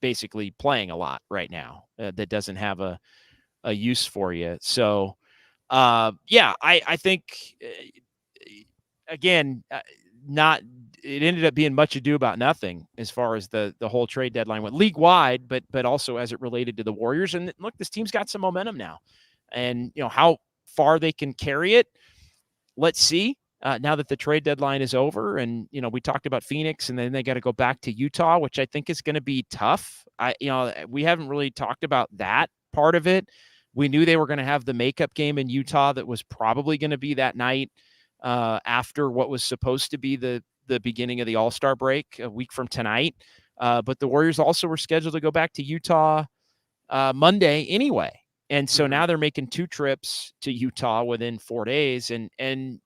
basically playing a lot right now, that doesn't have a use for you. So, I think, again, it ended up being much ado about nothing as far as the whole trade deadline went league wide, but also as it related to the Warriors. And look, this team's got some momentum now, and how far they can carry it. Let's see. Now that the trade deadline is over, and we talked about Phoenix, and then they got to go back to Utah, which I think is going to be tough. We haven't really talked about that part of it. We knew they were going to have the makeup game in Utah that was probably going to be that night after what was supposed to be the beginning of the All-Star break a week from tonight. But the Warriors also were scheduled to go back to Utah Monday anyway. And so now they're making 2 trips to Utah within 4 days. And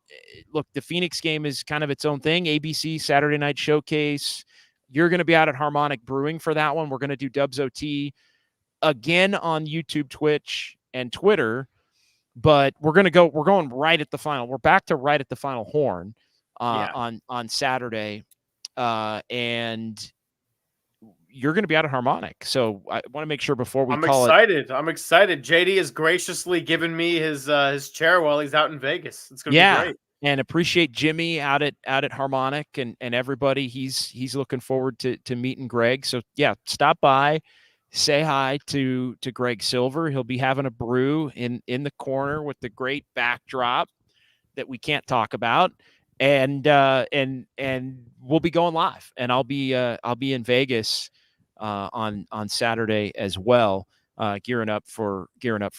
look, the Phoenix game is kind of its own thing. ABC Saturday Night Showcase. You're going to be out at Harmonic Brewing for that one. We're going to do Dubs OT again on YouTube, Twitch, and Twitter. But we're going right at the final. We're back to right at the final horn on Saturday. And you're going to be out at Harmonic. So I want to make sure before we call it. I'm excited. JD has graciously given me his chair while he's out in Vegas. It's going to be great. And appreciate Jimmy out at Harmonic and everybody. He's looking forward to meeting Greg. So stop by, say hi to Greg Silver. He'll be having a brew in the corner with the great backdrop that we can't talk about. And we'll be going live, and I'll be in Vegas on Saturday as well, gearing up for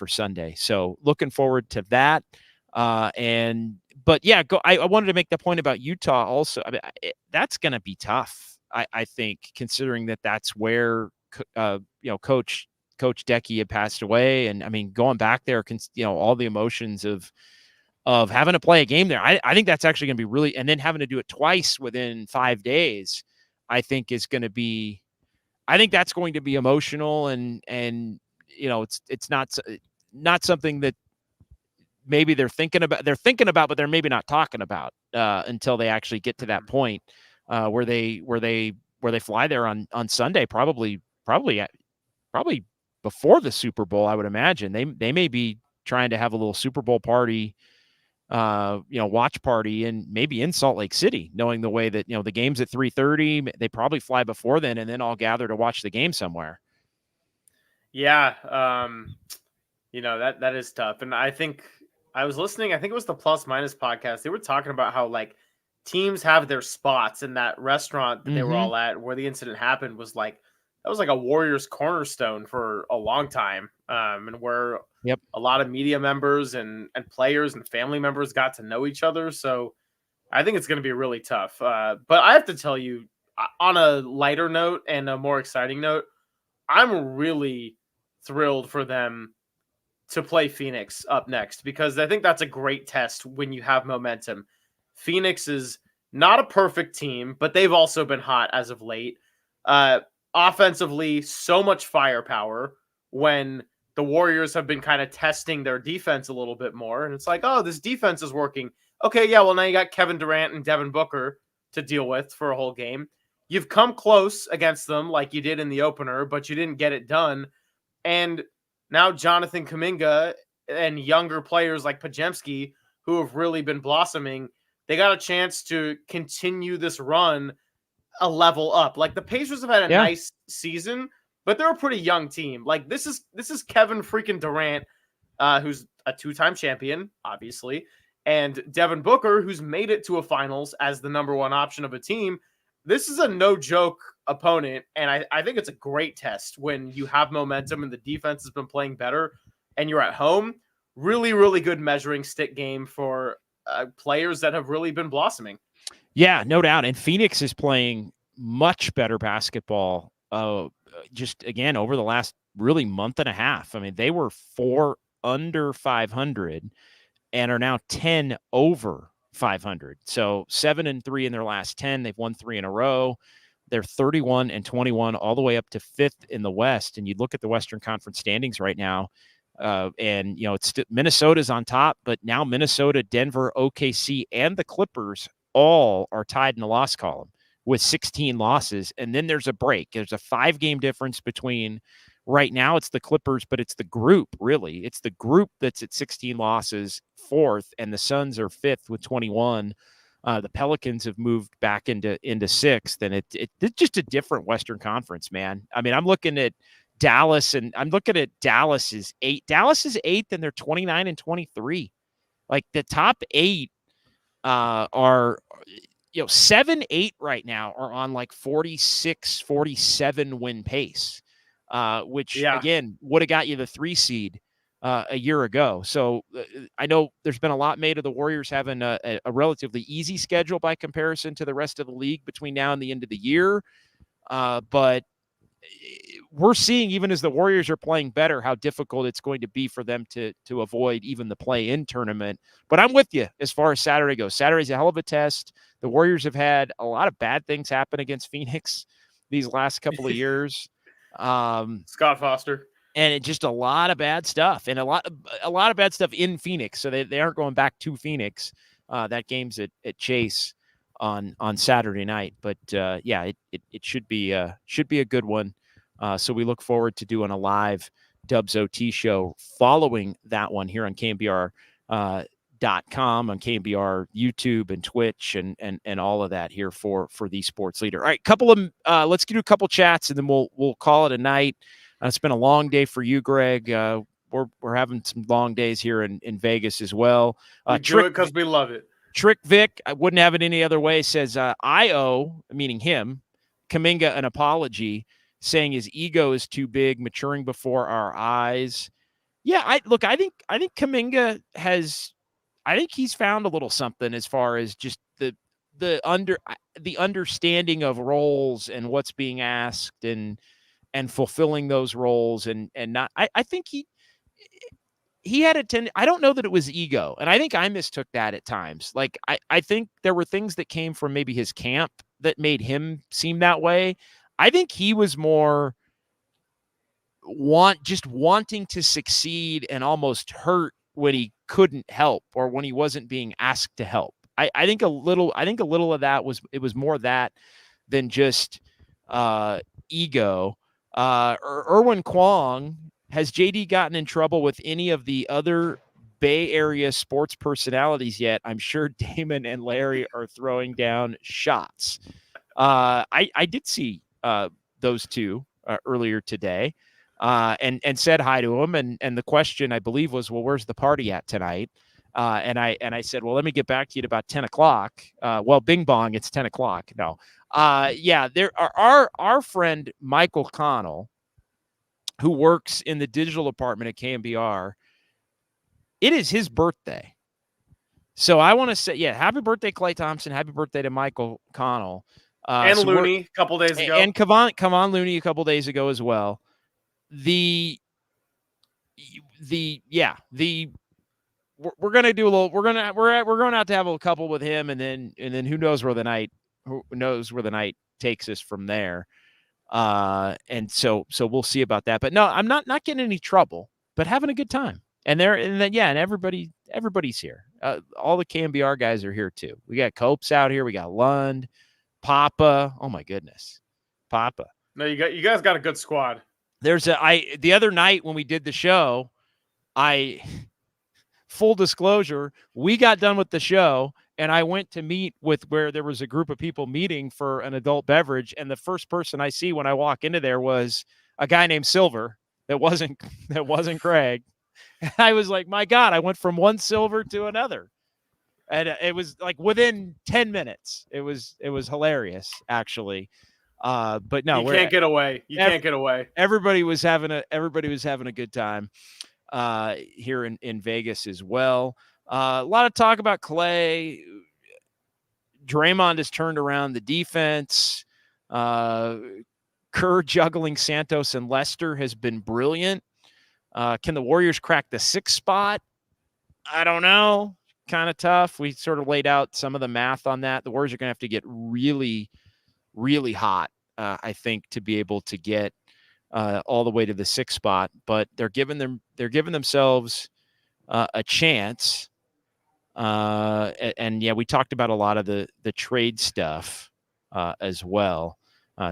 Sunday. So looking forward to that. I wanted to make the point about Utah also. I mean, that's going to be tough. I think, considering that's where Coach Decky had passed away, and I mean, going back there, all the emotions of having to play a game there. I think that's actually going to be really, and then having to do it twice within 5 days, I think is going to be, I think that's going to be emotional, and it's not something that maybe they're thinking about, but they're maybe not talking about until they actually get to that point where they fly there on Sunday, probably before the Super Bowl. I would imagine they may be trying to have a little Super Bowl party, watch party, and maybe in Salt Lake City, knowing the way that, the game's at 3:30, they probably fly before then and then all gather to watch the game somewhere. Yeah. That is tough. And I think I was listening, I think it was the Plus Minus podcast. They were talking about how teams have their spots, in that restaurant that they were all at where the incident happened was that was like a Warriors cornerstone for a long time. And where a lot of media members and players and family members got to know each other. So I think it's going to be really tough. But I have to tell you, on a lighter note and a more exciting note, I'm really thrilled for them to play Phoenix up next, because I think that's a great test when you have momentum. Phoenix is not a perfect team, but they've also been hot as of late. Offensively, so much firepower, when the Warriors have been kind of testing their defense a little bit more. And it's like, oh, this defense is working. Okay, yeah, well, now you got Kevin Durant and Devin Booker to deal with for a whole game. you've come close against them like you did in the opener, but you didn't get it done. And now Jonathan Kaminga and younger players like Pajemski, who have really been blossoming, they got a chance to continue this run a level up. Like the Pacers have had a nice season, but they're a pretty young team. Like this is Kevin freaking Durant, who's a 2-time champion, obviously, and Devin Booker, who's made it to a finals as the number one option of a team. This is a no-joke opponent, and I think it's a great test when you have momentum and the defense has been playing better and you're at home. Really, really good measuring stick game for players that have really been blossoming. Yeah, no doubt. And Phoenix is playing much better basketball just, again, over the last really month and a half. I mean, they were 4 under 500 and are now 10 over 500. So 7-3 in their last 10. They've won 3 in a row. They're 31-21 all the way up to 5th in the West. And you look at the Western Conference standings right now, and it's Minnesota's on top, but now Minnesota, Denver, OKC, and the Clippers all are tied in the loss column with 16 losses. And then there's a break. There's a 5-game difference between right now it's the Clippers, but it's the group, really. It's the group that's at 16 losses, 4th, and the Suns are 5th with 21. The Pelicans have moved back into 6th, and it's just a different Western Conference, man. I mean, I'm looking at Dallas, and I'm looking at Dallas is 8. Dallas is 8th, and they're 29-23. Like the top 8 are 7-8 right now are on like 46, 47 win pace, which again would have got you the 3 seed a year ago. So I know there's been a lot made of the Warriors having a relatively easy schedule by comparison to the rest of the league between now and the end of the year. But we're seeing, even as the Warriors are playing better, how difficult it's going to be for them to avoid even the play-in tournament. But I'm with you as far as Saturday goes. Saturday's a hell of a test. The Warriors have had a lot of bad things happen against Phoenix these last couple of years. Scott Foster. And it just a lot of bad stuff, and a lot of bad stuff in Phoenix. So they aren't going back to Phoenix. That game's at Chase on Saturday night. But it should be a good one. So we look forward to doing a live Dubs OT show following that one here on KNBR.com, on KNBR YouTube and Twitch and all of that here for the sports leader. All right, let's do a couple chats and then we'll call it a night. It's been a long day for you, Greg. We're having some long days here in Vegas as well. We do it because we love it. Trick Vic, I wouldn't have it any other way, says I owe, meaning him, Kaminga an apology, saying his ego is too big, maturing before our eyes. Yeah, I think Kaminga he's found a little something as far as just the understanding of roles and what's being asked and fulfilling those roles and not. I think he had a tendency. I don't know that it was ego, and I think I mistook that at times. Like I think there were things that came from maybe his camp that made him seem that way. I think he was more wanting to succeed and almost hurt when he couldn't help or when he wasn't being asked to help. I think a little of that was more that than just ego. Erwin Kwong, has JD gotten in trouble with any of the other Bay Area sports personalities yet? I'm sure Damon and Larry are throwing down shots. I did see those two earlier today and said hi to them. And the question, I believe, was, well, where's the party at tonight? And I said, well, let me get back to you at about 10 o'clock. Well, bing bong, it's 10 o'clock. No. There are our friend Michael Connell, who works in the digital department at KNBR. It is his birthday. So I want to say, happy birthday, Klay Thompson. Happy birthday to Michael Connell. And Looney a couple days ago. And Kevon Looney a couple days ago as well. We're going to do a little, we're going out to have a couple with him. And then who knows where the night takes us from there. And so we'll see about that, but no, I'm not getting any trouble, but having a good time. And everybody's here. All the KNBR guys are here too. We got Copes out here. We got Lund. Papa. Oh my goodness, Papa. No, you guys got a good squad. The other night when we did the show, full disclosure, we got done with the show and I went to meet with where there was a group of people meeting for an adult beverage. And the first person I see when I walk into there was a guy named Silver. That wasn't Craig. And I was like, my God, I went from one Silver to another. And it was like within 10 minutes. It was hilarious, actually. But no, you can't get away. You can't get away. Everybody was having a good time here in Vegas as well. A lot of talk about Klay. Draymond has turned around the defense. Kerr juggling Santos and Lester has been brilliant. Can the Warriors crack the 6th spot? I don't know. Kind of tough. We sort of laid out some of the math on that. The Warriors are going to have to get really, really hot, I think, to be able to get all the way to the 6th spot. But they're giving themselves a chance. And yeah, we talked about a lot of the trade stuff as well.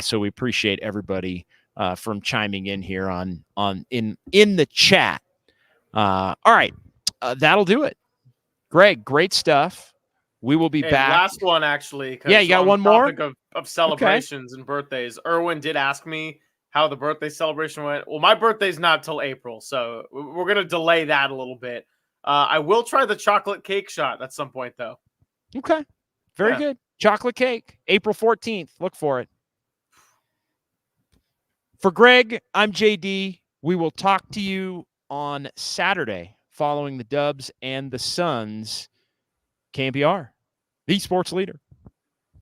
So we appreciate everybody from chiming in here in the chat. All right, that'll do it. Greg, great stuff. We will be back. Last one, actually. Yeah, you got one more? Of celebrations and birthdays. Erwin did ask me how the birthday celebration went. Well, my birthday's not till April, so we're going to delay that a little bit. I will try the chocolate cake shot at some point, though. Okay. Very good. Chocolate cake, April 14th. Look for it. For Greg, I'm JD. We will talk to you on Saturday following the Dubs and the Suns. KNBR, the sports leader.